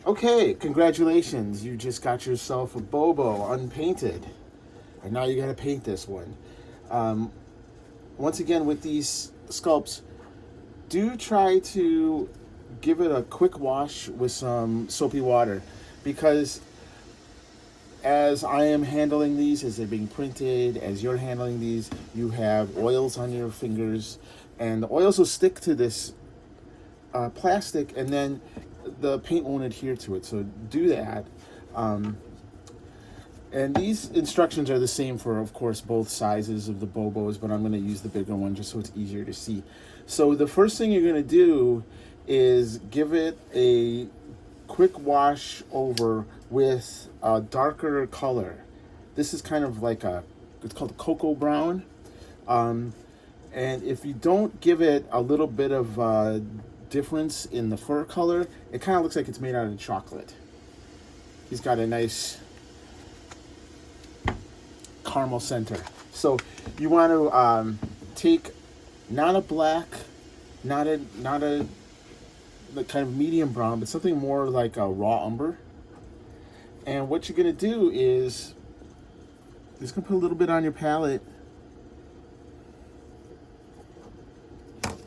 Okay, congratulations. You just got yourself a Bobo unpainted. And now you gotta paint this one. Um, Once again, with these sculpts, do try to give it a quick wash with some soapy water, because as I am handling these, as they're being printed, as you're handling these, you have oils on your fingers, and the oils will stick to this plastic, and then the paint won't adhere to it. So do that. Um, and these instructions are the same for, of course, both sizes of the Bobos, but I'm going to use the bigger one just so it's easier to see. So the first thing you're going to do is give it a quick wash over with a darker color. This is kind of like it's called cocoa brown. Um, and if you don't give it a little bit of difference in the fur color, it kind of looks like it's made out of chocolate. He's got a nice caramel center. So you want to take not a black, not a the kind of medium brown, but something more like a raw umber. And what you're gonna do is just gonna put a little bit on your palette,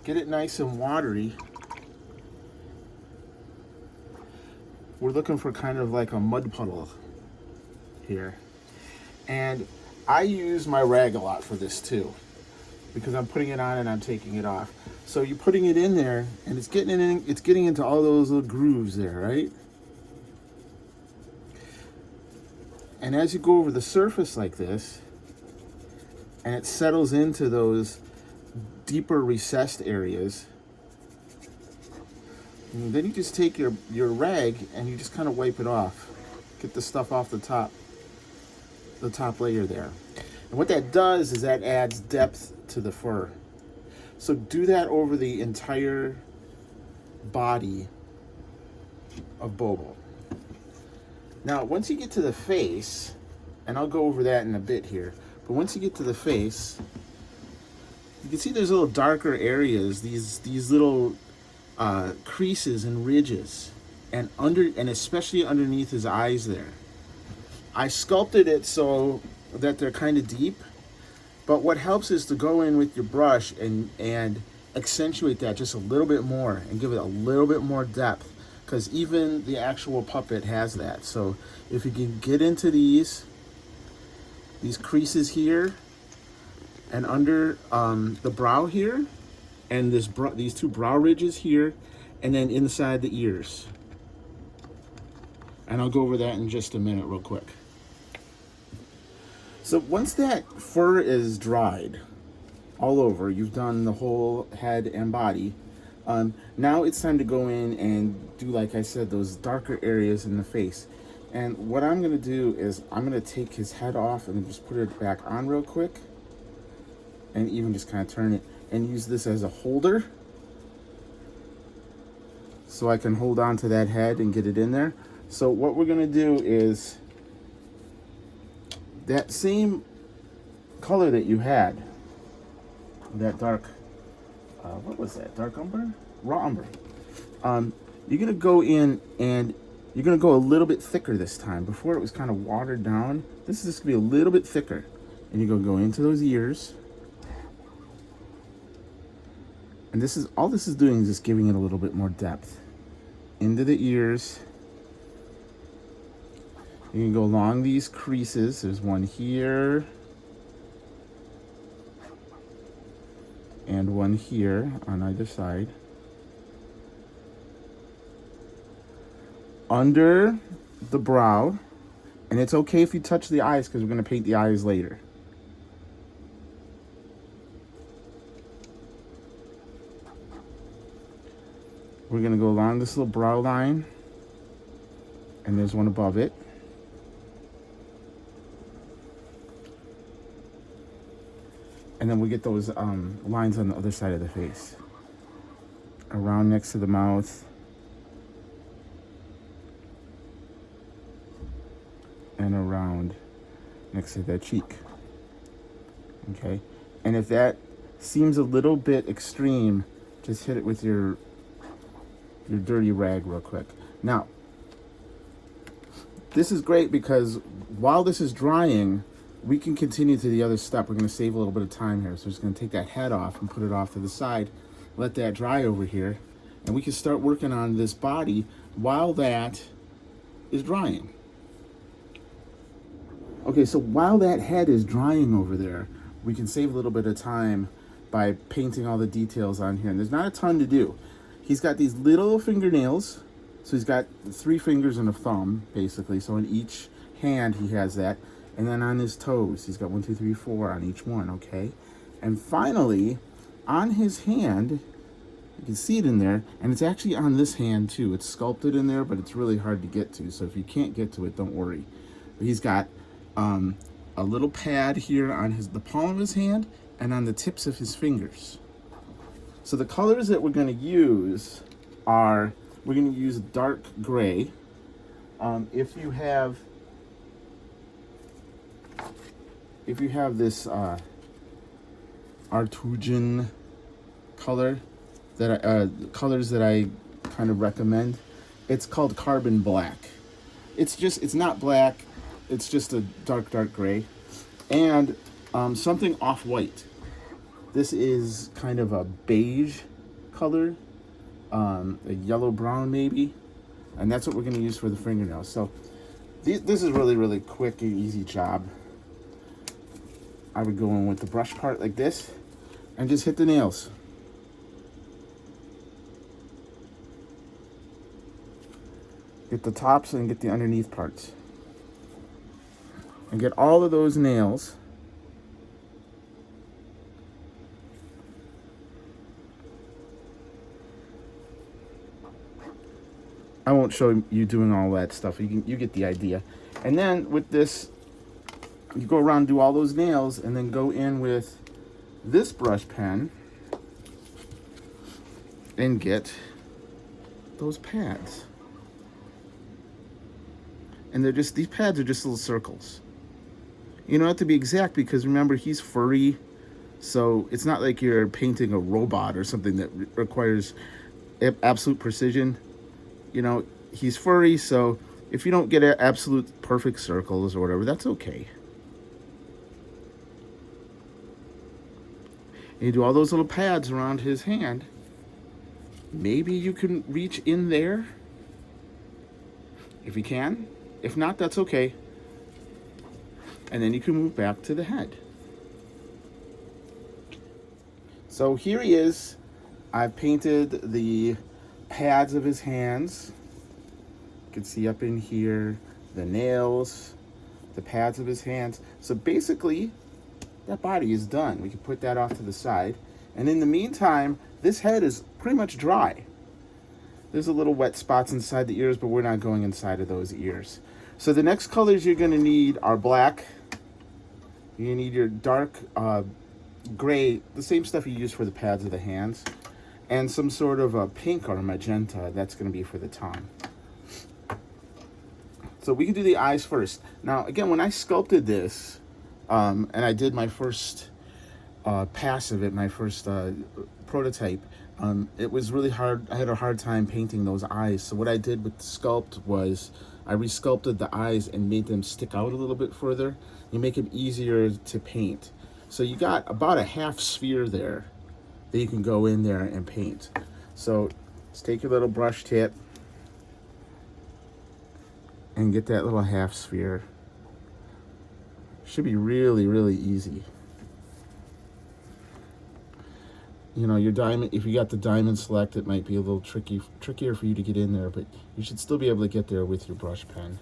get it nice and watery. We're looking for kind of like a mud puddle here. And I use my rag a lot for this too, because I'm putting it on and I'm taking it off. So you're putting it in there, and it's getting into all those little grooves there, right? And as you go over the surface like this, and it settles into those deeper recessed areas, and then you just take your rag and you just kind of wipe it off. Get the stuff off the top layer there. And what that does is that adds depth to the fur. So do that over the entire body of Bobo. Now, once you get to the face, and I'll go over that in a bit here, but once you get to the face, you can see there's little darker areas, these little creases and ridges, and especially underneath his eyes there. I sculpted it so that they're kind of deep, but what helps is to go in with your brush and accentuate that just a little bit more and give it a little bit more depth, because even the actual puppet has that. So if you can get into these creases here and under the brow here, and these two brow ridges here, and then inside the ears. And I'll go over that in just a minute real quick. So once that fur is dried all over, you've done the whole head and body, now it's time to go in and do, like I said, those darker areas in the face. And what I'm going to do is I'm going to take his head off and just put it back on real quick, and even just kind of turn it and use this as a holder so I can hold on to that head and get it in there. So what we're going to do is that same color that you had, that dark, what was that, dark umber? Raw umber. You're going to go in and you're going to go a little bit thicker this time. Before it was kind of watered down. This is just going to be a little bit thicker. And you're going to go into those ears. And all this is doing is just giving it a little bit more depth. Into the ears. You can go along these creases. There's one here. And one here on either side. Under the brow. And it's okay if you touch the eyes, because we're going to paint the eyes later. We're going to go along this little brow line. And there's one above it. And then we get those lines on the other side of the face. Around next to the mouth. And around next to that cheek. Okay? And if that seems a little bit extreme, just hit it with your dirty rag real quick. Now, This is great because while this is drying, we can continue to the other step. We're going to save a little bit of time here. So we're just going to take that head off and put it off to the side, let that dry over here, and we can start working on this body while that is drying. Okay, so while that head is drying over there, we can save a little bit of time by painting all the details on here. And there's not a ton to do. He's got these little fingernails. So he's got 3 fingers and a thumb, basically. So in each hand, he has that. And then on his toes, he's got 1, 2, 3, 4 on each one, okay? And finally, on his hand, you can see it in there. And it's actually on this hand, too. It's sculpted in there, but it's really hard to get to. So if you can't get to it, don't worry. But he's got a little pad here on the palm of his hand and on the tips of his fingers. So the colors that we're going to use are, we're going to use dark gray. If you have this Artusian color colors that I kind of recommend, it's called carbon black. It's not black. It's just a dark gray, and something off-white. This is kind of a beige color, a yellow-brown maybe, and that's what we're going to use for the fingernails. So this is really quick and easy job. I would go in with the brush part like this, and just hit the nails. Get the tops and get the underneath parts. And get all of those nails. I won't show you doing all that stuff. You get the idea. And then with this, you go around and do all those nails, and then go in with this brush pen and get those pads. And these pads are just little circles. You don't have to be exact because remember, he's furry, so it's not like you're painting a robot or something that requires absolute precision. You know, he's furry, so if you don't get absolute perfect circles or whatever, that's okay. And you do all those little pads around his hand. Maybe you can reach in there if you can. If not, that's okay. And then you can move back to the head. So here he is. I've painted the pads of his hands. You can see up in here the nails, the pads of his hands. So basically, that body is done. We can put that off to the side. And in the meantime, this head is pretty much dry. There's a little wet spots inside the ears, but we're not going inside of those ears. So the next colors you're going to need are black. You need your dark gray, the same stuff you use for the pads of the hands, and some sort of a pink or a magenta. That's going to be for the tongue. So we can do the eyes first. Now, again, when I sculpted this, and I did my first pass of it, my first prototype, it was really hard. I had a hard time painting those eyes. So what I did with the sculpt was I resculpted the eyes and made them stick out a little bit further. You make them easier to paint. So you got about a half sphere there that you can go in there and paint. So just take your little brush tip and get that little half sphere. Should be really easy. You know, your diamond, if you got the diamond select, it might be a little trickier for you to get in there, but you should still be able to get there with your brush pen.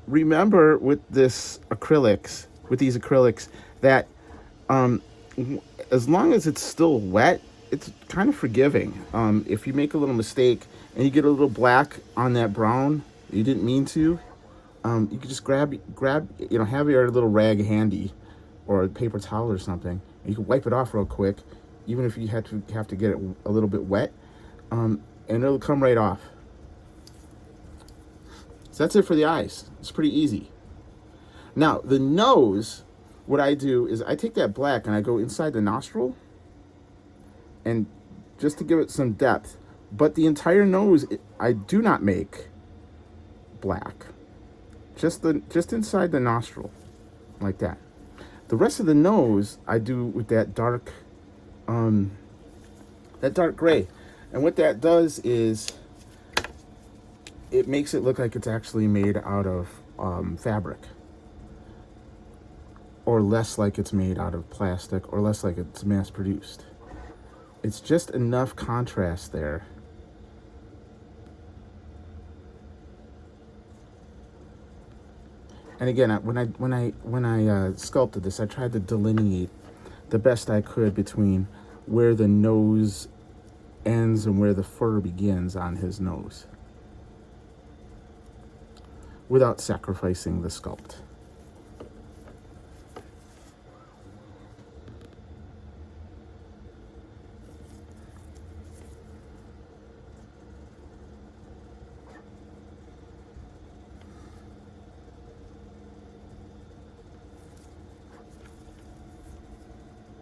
Remember with these acrylics, that as long as it's still wet, it's kind of forgiving. If you make a little mistake and you get a little black on that brown, you didn't mean to, you can just grab, have your little rag handy or a paper towel or something, and you can wipe it off real quick, even if you have to get it a little bit wet, and it'll come right off. So that's it for the eyes. It's pretty easy. Now, the nose, what I do is I take that black and I go inside the nostril, and just to give it some depth, But the entire nose, I do not make black. Just inside the nostril, like that. The rest of the nose, I do with that dark gray. And what that does is it makes it look like it's actually made out of fabric, or less like it's made out of plastic, or less like it's mass produced. It's just enough contrast there. And again, when I sculpted this, I tried to delineate the best I could between where the nose ends and where the fur begins on his nose, without sacrificing the sculpt.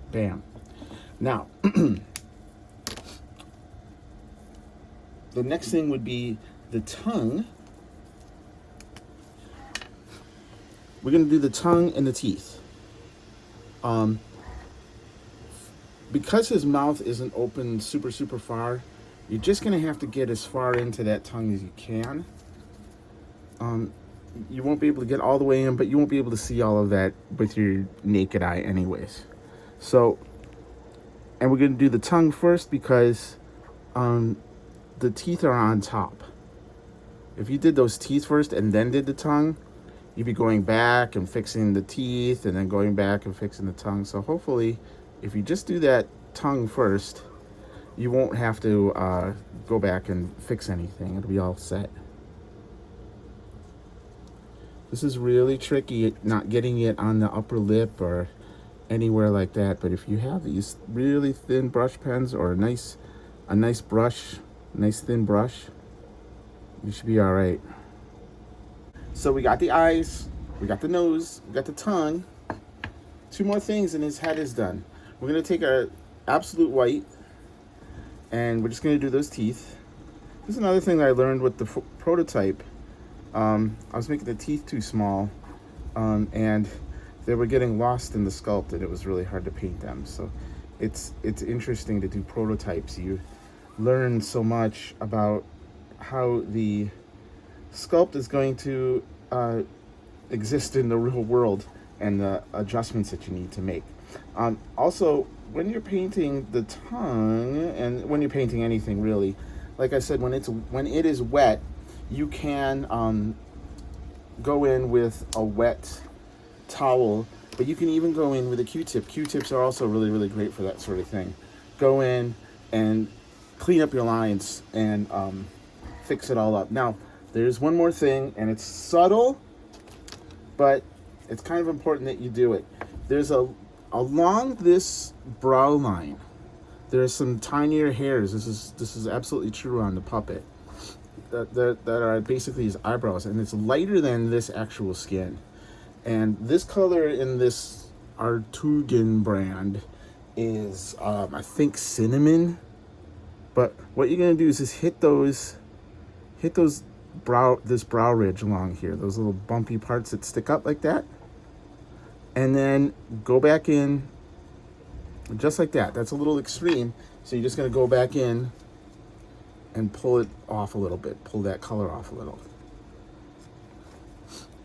Bam. Now, the next thing would be the tongue. We're going to do the tongue and the teeth. Because his mouth isn't open super far, you're just going to have to get as far into that tongue as you can. You won't be able to get all the way in, but you won't be able to see all of that with your naked eye anyways. So, and we're going to do the tongue first because the teeth are on top. If you did those teeth first and then did the tongue, you'd be going back and fixing the teeth and then going back and fixing the tongue. So hopefully, if you just do that tongue first, you won't have to go back and fix anything. It'll be all set. This is really tricky, not getting it on the upper lip or anywhere like that. But if you have these really thin brush pens or a nice brush, nice thin brush, you should be all right. So we got the eyes, we got the nose, we got the tongue. 2 more things and his head is done. We're gonna take our absolute white and we're just gonna do those teeth. This is another thing that I learned with the prototype. I was making the teeth too small, and they were getting lost in the sculpt, and it was really hard to paint them. So it's interesting to do prototypes. You learn so much about how the sculpt is going to exist in the real world and the adjustments that you need to make. Also, when you're painting the tongue, and when you're painting anything really, like I said, when it is wet, you can go in with a wet towel, but you can even go in with a Q-tip. Q-tips are also really, really great for that sort of thing. Go in and clean up your lines and fix it all up. Now, there's one more thing, and it's subtle, but it's kind of important that you do it. There's along this brow line, there's some tinier hairs. This is absolutely true on the puppet. That are basically his eyebrows, and it's lighter than this actual skin. And this color in this Artugan brand is I think cinnamon. But what you're gonna do is just hit this brow ridge along here, those little bumpy parts that stick up like that, and then go back in just like that. That's a little extreme, so you're just gonna go back in and pull it off a little bit, pull that color off a little.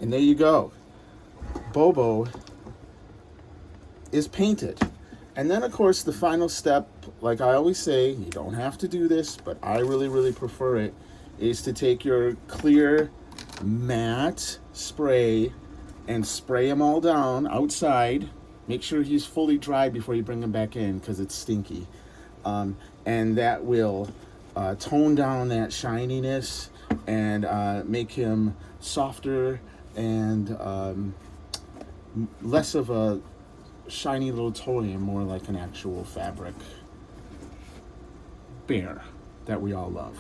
And there you go. Bobo is painted. And then, of course, the final step, like I always say, you don't have to do this, but I really, really prefer it, is to take your clear matte spray and spray them all down outside. Make sure he's fully dry before you bring him back in, because it's stinky. And that will tone down that shininess and make him softer and less of a shiny little toy and more like an actual fabric bear that we all love.